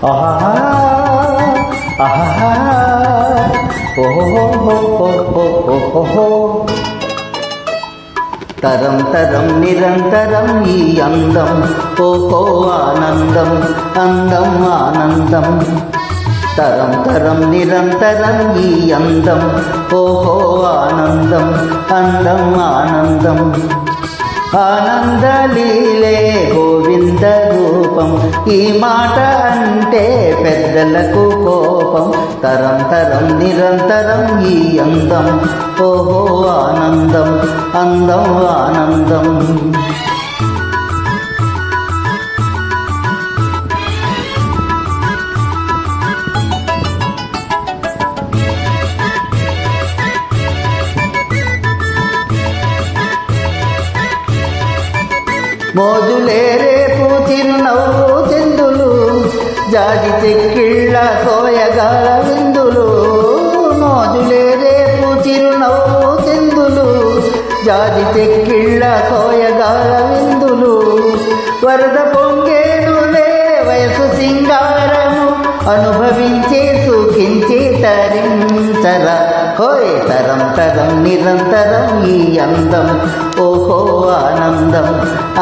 ఆహా ఆహా ఓహో తరం తరం నిరంతరం ఈ అందం ఓహో ఆనందం అందం ఆనందం తరం తరం నిరంతరం ఈ అందం ఓహో ఆనందం అందం ఆనందం ఆనందలీలే గోవింద రూపం ఈ మాట అంటే పెద్దలకు కోపం తరం తరం నిరంతరం ఈ అందం ఓహో ఆనందం అందం ఆనందం మోజులే రేపు చిరునవ్వు చిందులు జాజి చెక్కిళ్ళ సోయగాల విందులు మోజులే రేపు చిరునవ్వు చిందులు జాజి చెక్కిళ్ళ సోయగాల విందులు వరద పొంగేనులే వయసు సింగారము అనుభవించే సుఖించే తరించర హోయ్ తరం తరం నిరంతరం ఈ అందం ఓహో ఆనందం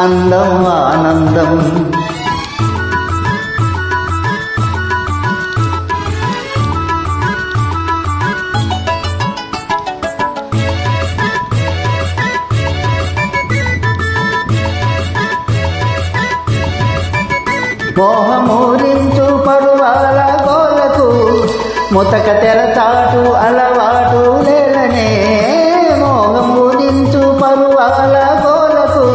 అందం ఆనందం మోహమూరించు పరువాల గోలకు ముతక తెరచాటు అలవాటు లేలనే మోహమూరించు పరువాల గోలకు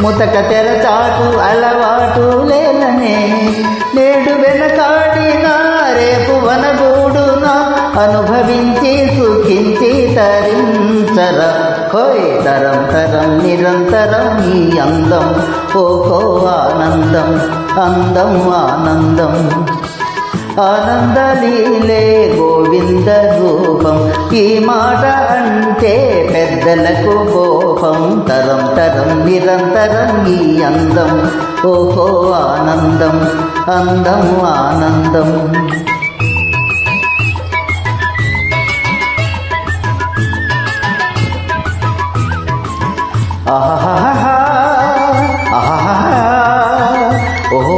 ముతక తెరచాటు అలవాటు లేలనే నేడు వెనకాడినా రేపు వనగూడునా అనుభవించి సుఖించి తరించర హోయ్ తరం తరం నిరంతరం ఈ అందం ఓహో ఆనందం అందం ఆనందం ఆనందలీలే గోవింద రూపం ఈ మాట అంటే పెద్దలకు కోపం తరం తరం నిరంతరం ఈ అందం ఓహో ఆనందం అందం ఆనందం ఆహా ఆహా ఓహో